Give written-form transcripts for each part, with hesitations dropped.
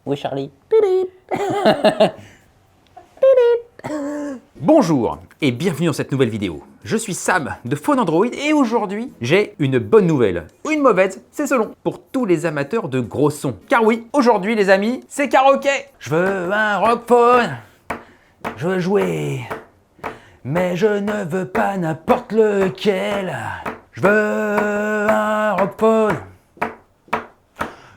Oui, Charlie. Bonjour et bienvenue dans cette nouvelle vidéo. Je suis Sam de Phone Android et aujourd'hui, j'ai une bonne nouvelle. Ou une mauvaise, c'est selon. Pour tous les amateurs de gros sons. Car oui, aujourd'hui les amis, c'est karaoké. Je veux un rockphone. Je veux jouer. Mais je ne veux pas n'importe lequel. Je veux un rockphone.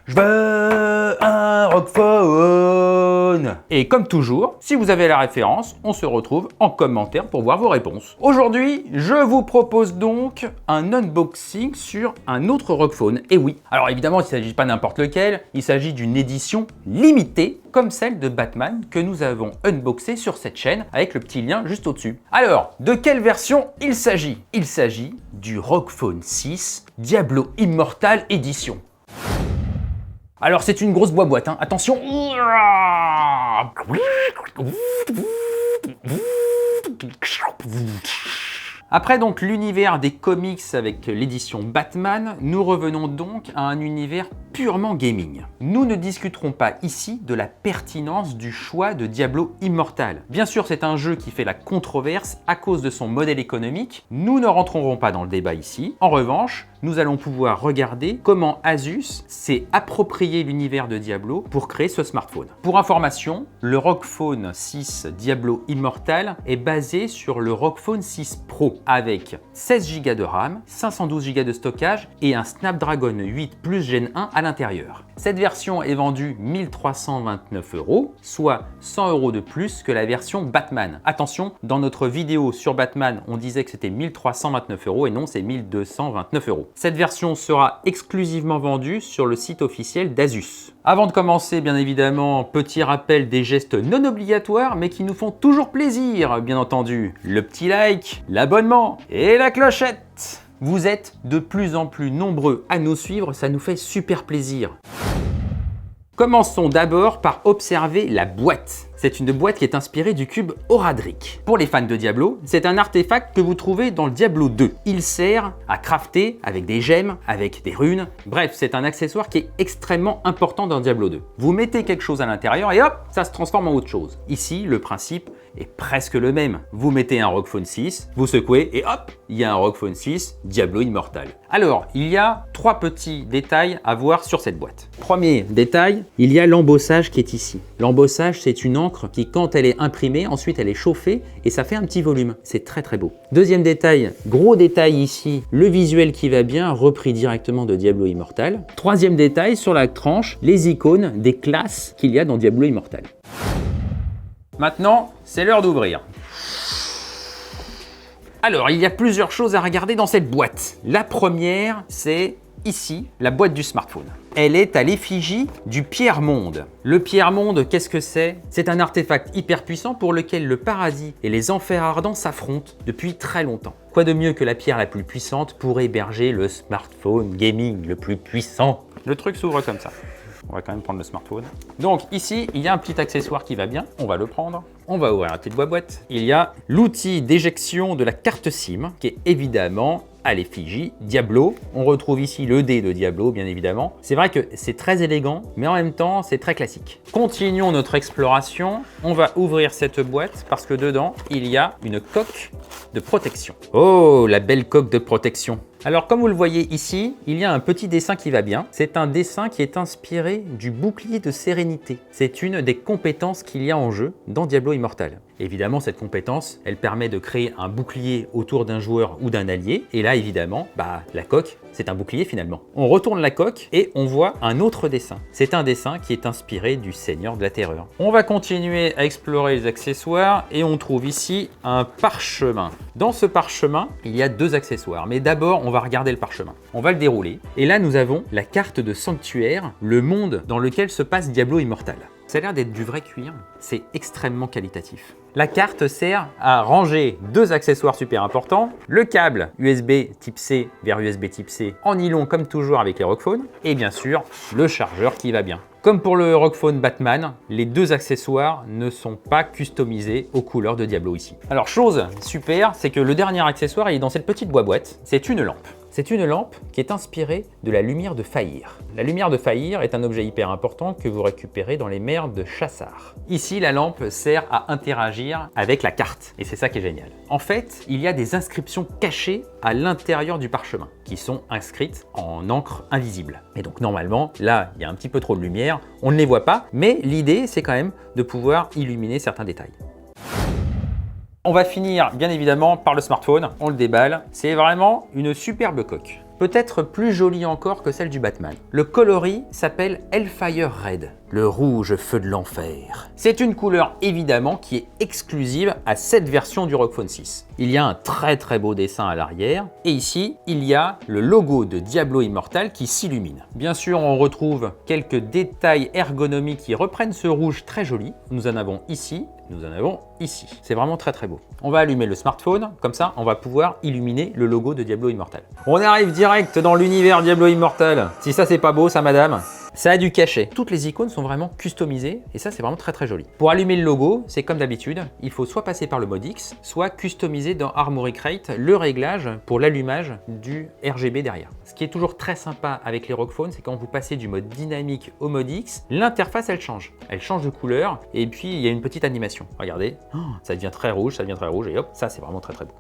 Je veux un rockphone. Et comme toujours, si vous avez la référence, on se retrouve en commentaire pour voir vos réponses. Aujourd'hui, je vous propose donc un unboxing sur un autre rockphone. Et oui, alors évidemment, il ne s'agit pas n'importe lequel, il s'agit d'une édition limitée, comme celle de Batman que nous avons unboxé sur cette chaîne avec le petit lien juste au-dessus. Alors, de quelle version il s'agit? Il s'agit du Rockphone 6 Diablo Immortal Edition. Alors c'est une grosse boîte, hein. Attention. Après donc l'univers des comics avec l'édition Batman, nous revenons donc à un univers purement gaming. Nous ne discuterons pas ici de la pertinence du choix de Diablo Immortal. Bien sûr, c'est un jeu qui fait la controverse à cause de son modèle économique. Nous ne rentrerons pas dans le débat ici. En revanche, nous allons pouvoir regarder comment Asus s'est approprié l'univers de Diablo pour créer ce smartphone. Pour information, le Rockphone 6 Diablo Immortal est basé sur le Rockphone 6 Pro avec 16 Go de RAM, 512 Go de stockage et un Snapdragon 8 Plus Gen 1 à l'intérieur. Cette version est vendue 1329 €, soit 100 € de plus que la version Batman. Attention, dans notre vidéo sur Batman, on disait que c'était 1329 € et non, c'est 1229 €. Cette version sera exclusivement vendue sur le site officiel d'Asus. Avant de commencer, bien évidemment, petit rappel des gestes non obligatoires, mais qui nous font toujours plaisir, bien entendu. Le petit like, l'abonnement et la clochette. Vous êtes de plus en plus nombreux à nous suivre, ça nous fait super plaisir. Commençons d'abord par observer la boîte. C'est une boîte qui est inspirée du cube Horadric. Pour les fans de Diablo, c'est un artefact que vous trouvez dans le Diablo 2. Il sert à crafter avec des gemmes, avec des runes. Bref, c'est un accessoire qui est extrêmement important dans Diablo 2. Vous mettez quelque chose à l'intérieur et hop, ça se transforme en autre chose. Ici, le principe est presque le même. Vous mettez un Rockphone 6, vous secouez et hop, il y a un Rockphone 6 Diablo Immortal. Alors, il y a trois petits détails à voir sur cette boîte. Premier détail, il y a l'embossage qui est ici. L'embossage, c'est une encre qui, quand elle est imprimée, ensuite elle est chauffée et ça fait un petit volume. C'est très très beau. Deuxième détail, gros détail ici, le visuel qui va bien, repris directement de Diablo Immortal. Troisième détail, sur la tranche, les icônes des classes qu'il y a dans Diablo Immortal. Maintenant, c'est l'heure d'ouvrir. Alors, il y a plusieurs choses à regarder dans cette boîte. La première, c'est ici, la boîte du smartphone. Elle est à l'effigie du Pierre-Monde. Le Pierre-Monde, qu'est-ce que c'est? C'est un artefact hyper puissant pour lequel le paradis et les enfers ardents s'affrontent depuis très longtemps. Quoi de mieux que la pierre la plus puissante pour héberger le smartphone gaming le plus puissant? Le truc s'ouvre comme ça. On va quand même prendre le smartphone. Donc ici, il y a un petit accessoire qui va bien. On va le prendre. On va ouvrir la petite boîte. Il y a l'outil d'éjection de la carte SIM qui est évidemment à l'effigie Diablo. On retrouve ici le dé de Diablo, bien évidemment. C'est vrai que c'est très élégant, mais en même temps, c'est très classique. Continuons notre exploration. On va ouvrir cette boîte parce que dedans, il y a une coque de protection. Oh, la belle coque de protection. Alors, comme vous le voyez ici, il y a un petit dessin qui va bien. C'est un dessin qui est inspiré du bouclier de sérénité. C'est une des compétences qu'il y a en jeu dans Diablo Immortal. Évidemment, cette compétence, elle permet de créer un bouclier autour d'un joueur ou d'un allié. Et là, évidemment, la coque, c'est un bouclier finalement. On retourne la coque et on voit un autre dessin. C'est un dessin qui est inspiré du Seigneur de la Terreur. On va continuer à explorer les accessoires et on trouve ici un parchemin. Dans ce parchemin, il y a deux accessoires. Mais d'abord, on va regarder le parchemin. On va le dérouler. Et là, nous avons la carte de Sanctuaire, le monde dans lequel se passe Diablo Immortal. Ça a l'air d'être du vrai cuir. C'est extrêmement qualitatif. La carte sert à ranger deux accessoires super importants, le câble USB type C vers USB type C en nylon comme toujours avec les Rockphones, et bien sûr le chargeur qui va bien. Comme pour le Rockphone Batman, les deux accessoires ne sont pas customisés aux couleurs de Diablo ici. Alors chose super, c'est que le dernier accessoire il est dans cette petite boîte, c'est une lampe. C'est une lampe qui est inspirée de la lumière de Fahir. La lumière de Fahir est un objet hyper important que vous récupérez dans les mers de Chassar. Ici, la lampe sert à interagir avec la carte et c'est ça qui est génial. En fait, il y a des inscriptions cachées à l'intérieur du parchemin qui sont inscrites en encre invisible. Et donc normalement, là, il y a un petit peu trop de lumière, on ne les voit pas, mais l'idée, c'est quand même de pouvoir illuminer certains détails. On va finir bien évidemment par le smartphone, on le déballe. C'est vraiment une superbe coque. Peut-être plus jolie encore que celle du Batman. Le coloris s'appelle Hellfire Red, le rouge feu de l'enfer. C'est une couleur évidemment qui est exclusive à cette version du ROG Phone 6. Il y a un très beau dessin à l'arrière et ici il y a le logo de Diablo Immortal qui s'illumine. Bien sûr on retrouve quelques détails ergonomiques qui reprennent ce rouge très joli. Nous en avons ici, nous en avons ici. C'est vraiment très beau. On va allumer le smartphone, comme ça on va pouvoir illuminer le logo de Diablo Immortal. On arrive direct dans l'univers Diablo Immortal. Si ça c'est pas beau ça madame, ça a du cachet. Toutes les icônes sont vraiment customisées et ça c'est vraiment très joli. Pour allumer le logo, c'est comme d'habitude, il faut soit passer par le mode X, soit customiser dans Armoury Crate le réglage pour l'allumage du RGB derrière. Ce qui est toujours très sympa avec les ROG Phone, c'est quand vous passez du mode dynamique au mode X, l'interface elle change de couleur et puis il y a une petite animation. Regardez, ça devient très rouge et hop, ça c'est vraiment très beau.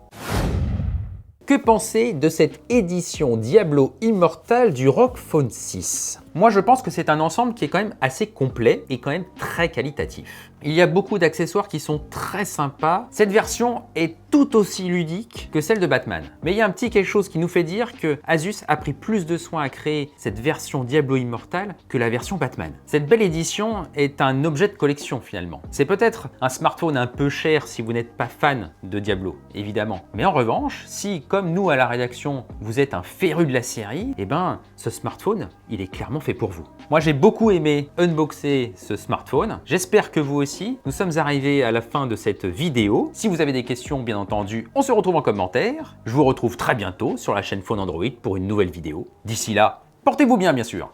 Que penser de cette édition Diablo Immortal du ROG Phone 6? Moi je pense que c'est un ensemble qui est quand même assez complet et quand même très qualitatif. Il y a beaucoup d'accessoires qui sont très sympas. Cette version est tout aussi ludique que celle de Batman. Mais il y a un petit quelque chose qui nous fait dire que Asus a pris plus de soin à créer cette version Diablo Immortal que la version Batman. Cette belle édition est un objet de collection finalement. C'est peut-être un smartphone un peu cher si vous n'êtes pas fan de Diablo, évidemment. Mais en revanche, si comme nous à la rédaction, vous êtes un féru de la série, eh ben ce smartphone, il est clairement fait pour vous. Moi j'ai beaucoup aimé unboxer ce smartphone. J'espère que vous aussi. Nous sommes arrivés à la fin de cette vidéo. Si vous avez des questions, bien entendu, on se retrouve en commentaire. Je vous retrouve très bientôt sur la chaîne Phone Android pour une nouvelle vidéo. D'ici là, portez-vous bien, bien sûr.